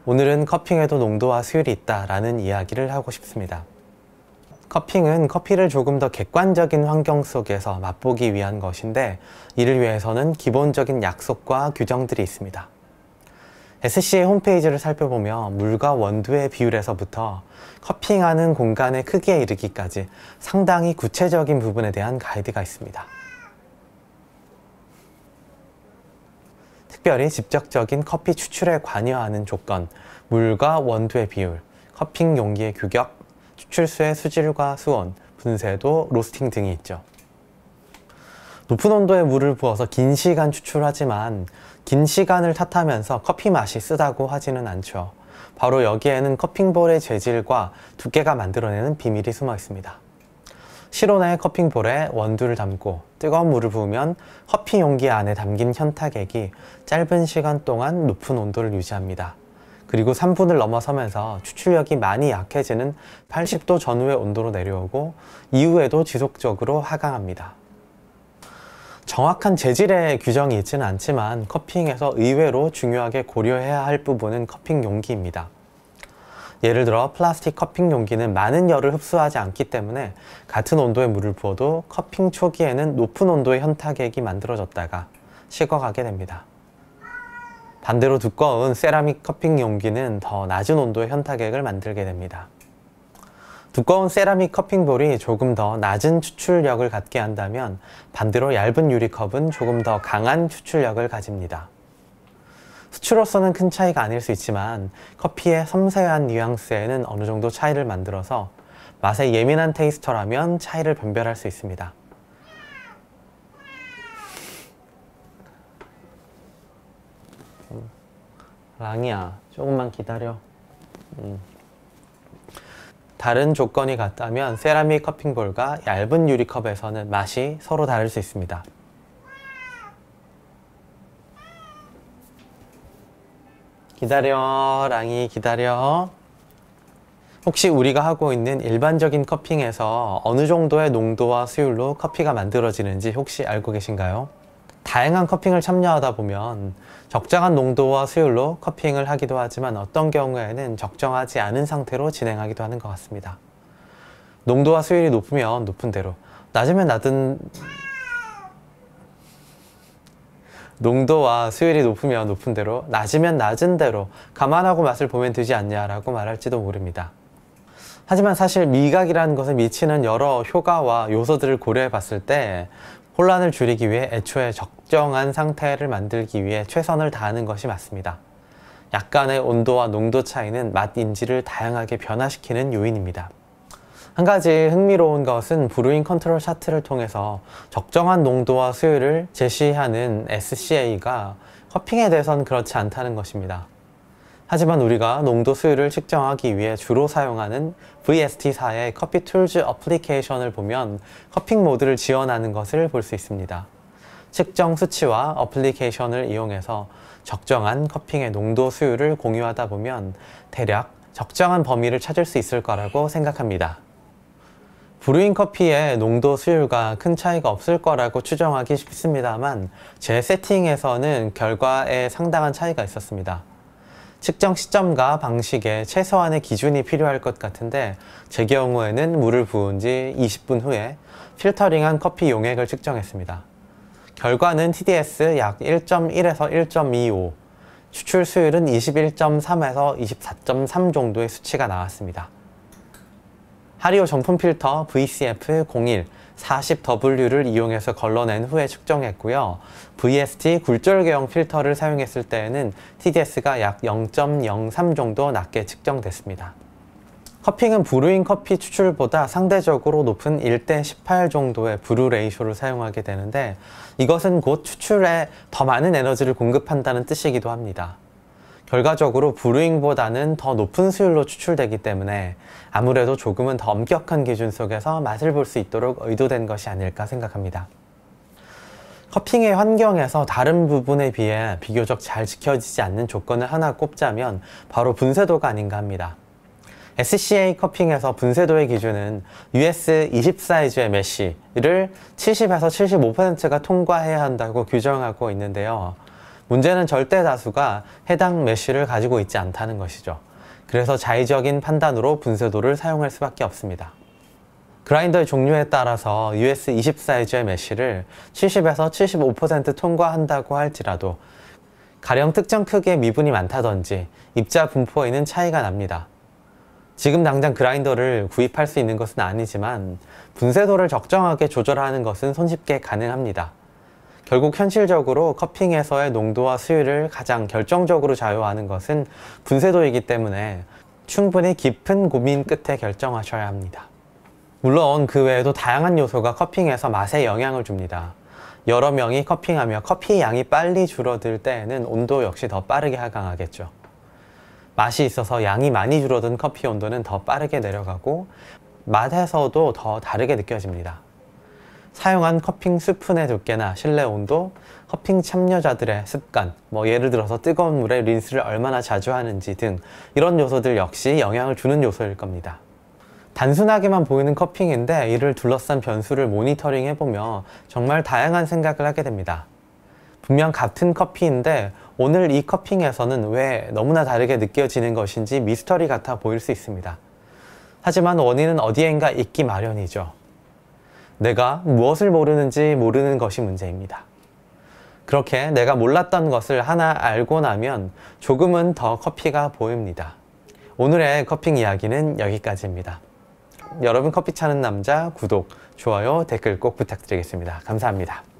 오늘은 커핑에도 농도와 수율이 있다라는 이야기를 하고 싶습니다. 커핑은 커피를 조금 더 객관적인 환경 속에서 맛보기 위한 것인데, 이를 위해서는 기본적인 약속과 규정들이 있습니다. SCA 홈페이지를 살펴보면 물과 원두의 비율에서부터 커핑하는 공간의 크기에 이르기까지 상당히 구체적인 부분에 대한 가이드가 있습니다. 특별히 직접적인 커피 추출에 관여하는 조건, 물과 원두의 비율, 커핑 용기의 규격, 추출수의 수질과 수온, 분쇄도, 로스팅 등이 있죠. 높은 온도의 물을 부어서 긴 시간 추출하지만 긴 시간을 탓하면서 커피 맛이 쓰다고 하지는 않죠. 바로 여기에는 커핑볼의 재질과 두께가 만들어내는 비밀이 숨어 있습니다. 실온의 커핑볼에 원두를 담고 뜨거운 물을 부으면 커피 용기 안에 담긴 현타객이 짧은 시간 동안 높은 온도를 유지합니다. 그리고 3분을 넘어서면서 추출력이 많이 약해지는 80도 전후의 온도로 내려오고 이후에도 지속적으로 하강합니다. 정확한 재질의 규정이 있지는 않지만 커핑에서 의외로 중요하게 고려해야 할 부분은 커핑 용기입니다. 예를 들어 플라스틱 커핑 용기는 많은 열을 흡수하지 않기 때문에 같은 온도의 물을 부어도 커핑 초기에는 높은 온도의 현타객이 만들어졌다가 식어가게 됩니다. 반대로 두꺼운 세라믹 커핑 용기는 더 낮은 온도의 현타객을 만들게 됩니다. 두꺼운 세라믹 커핑볼이 조금 더 낮은 추출력을 갖게 한다면 반대로 얇은 유리컵은 조금 더 강한 추출력을 가집니다. 수치로서는 큰 차이가 아닐 수 있지만 커피의 섬세한 뉘앙스에는 어느 정도 차이를 만들어서 맛에 예민한 테이스터라면 차이를 변별할 수 있습니다. 랑이야, 조금만 기다려. 다른 조건이 같다면 세라믹 커핑볼과 얇은 유리컵에서는 맛이 서로 다를 수 있습니다. 기다려, 랑이 기다려. 혹시 우리가 하고 있는 일반적인 커핑에서 어느 정도의 농도와 수율로 커피가 만들어지는지 혹시 알고 계신가요? 다양한 커핑을 참여하다 보면 적정한 농도와 수율로 커핑을 하기도 하지만 어떤 경우에는 적정하지 않은 상태로 진행하기도 하는 것 같습니다. 농도와 수율이 높으면 높은 대로, 낮으면 낮은 농도와 수율이 높으면 높은 대로, 낮으면 낮은 대로 감안하고 맛을 보면 되지 않냐라고 말할지도 모릅니다. 하지만 사실 미각이라는 것에 미치는 여러 효과와 요소들을 고려해 봤을 때 혼란을 줄이기 위해 애초에 적정한 상태를 만들기 위해 최선을 다하는 것이 맞습니다. 약간의 온도와 농도 차이는 맛 인지를 다양하게 변화시키는 요인입니다. 한 가지 흥미로운 것은 브루잉 컨트롤 차트를 통해서 적정한 농도와 수율을 제시하는 SCA가 커핑에 대해서는 그렇지 않다는 것입니다. 하지만 우리가 농도 수율을 측정하기 위해 주로 사용하는 VST사의 커피 툴즈 어플리케이션을 보면 커핑 모드를 지원하는 것을 볼 수 있습니다. 측정 수치와 어플리케이션을 이용해서 적정한 커핑의 농도 수율을 공유하다 보면 대략 적정한 범위를 찾을 수 있을 거라고 생각합니다. 브루잉 커피의 농도 수율과 큰 차이가 없을 거라고 추정하기 쉽습니다만 제 세팅에서는 결과에 상당한 차이가 있었습니다. 측정 시점과 방식에 최소한의 기준이 필요할 것 같은데 제 경우에는 물을 부은 지 20분 후에 필터링한 커피 용액을 측정했습니다. 결과는 TDS 약 1.1에서 1.25, 추출 수율은 21.3에서 24.3 정도의 수치가 나왔습니다. 하리오 정품 필터 VCF01 40W를 이용해서 걸러낸 후에 측정했고요. VST 굴절개형 필터를 사용했을 때에는 TDS가 약 0.03 정도 낮게 측정됐습니다. 커핑은 브루잉 커피 추출보다 상대적으로 높은 1:18 정도의 브루 레이쇼를 사용하게 되는데 이것은 곧 추출에 더 많은 에너지를 공급한다는 뜻이기도 합니다. 결과적으로 브루잉보다는 더 높은 수율로 추출되기 때문에 아무래도 조금은 더 엄격한 기준 속에서 맛을 볼 수 있도록 의도된 것이 아닐까 생각합니다. 커핑의 환경에서 다른 부분에 비해 비교적 잘 지켜지지 않는 조건을 하나 꼽자면 바로 분쇄도가 아닌가 합니다. SCA 커핑에서 분쇄도의 기준은 US 20 사이즈의 메쉬를 70에서 75%가 통과해야 한다고 규정하고 있는데요. 문제는 절대 다수가 해당 메쉬를 가지고 있지 않다는 것이죠. 그래서 자의적인 판단으로 분쇄도를 사용할 수밖에 없습니다. 그라인더의 종류에 따라서 US20 사이즈의 메쉬를 70에서 75% 통과한다고 할지라도 가령 특정 크기의 미분이 많다든지 입자 분포에는 차이가 납니다. 지금 당장 그라인더를 구입할 수 있는 것은 아니지만 분쇄도를 적정하게 조절하는 것은 손쉽게 가능합니다. 결국 현실적으로 커핑에서의 농도와 수율을 가장 결정적으로 좌우하는 것은 분쇄도이기 때문에 충분히 깊은 고민 끝에 결정하셔야 합니다. 물론 그 외에도 다양한 요소가 커핑에서 맛에 영향을 줍니다. 여러 명이 커핑하며 커피 양이 빨리 줄어들 때에는 온도 역시 더 빠르게 하강하겠죠. 맛이 있어서 양이 많이 줄어든 커피 온도는 더 빠르게 내려가고 맛에서도 더 다르게 느껴집니다. 사용한 커핑 스푼의 두께나 실내 온도, 커핑 참여자들의 습관, 예를 들어서 뜨거운 물에 린스를 얼마나 자주 하는지 등 이런 요소들 역시 영향을 주는 요소일 겁니다. 단순하게만 보이는 커핑인데 이를 둘러싼 변수를 모니터링 해보며 정말 다양한 생각을 하게 됩니다. 분명 같은 커피인데 오늘 이 커핑에서는 왜 너무나 다르게 느껴지는 것인지 미스터리 같아 보일 수 있습니다. 하지만 원인은 어디엔가 있기 마련이죠. 내가 무엇을 모르는지 모르는 것이 문제입니다. 그렇게 내가 몰랐던 것을 하나 알고 나면 조금은 더 커피가 보입니다. 오늘의 커핑 이야기는 여기까지입니다. 여러분 커피 차는 남자 구독, 좋아요, 댓글 꼭 부탁드리겠습니다. 감사합니다.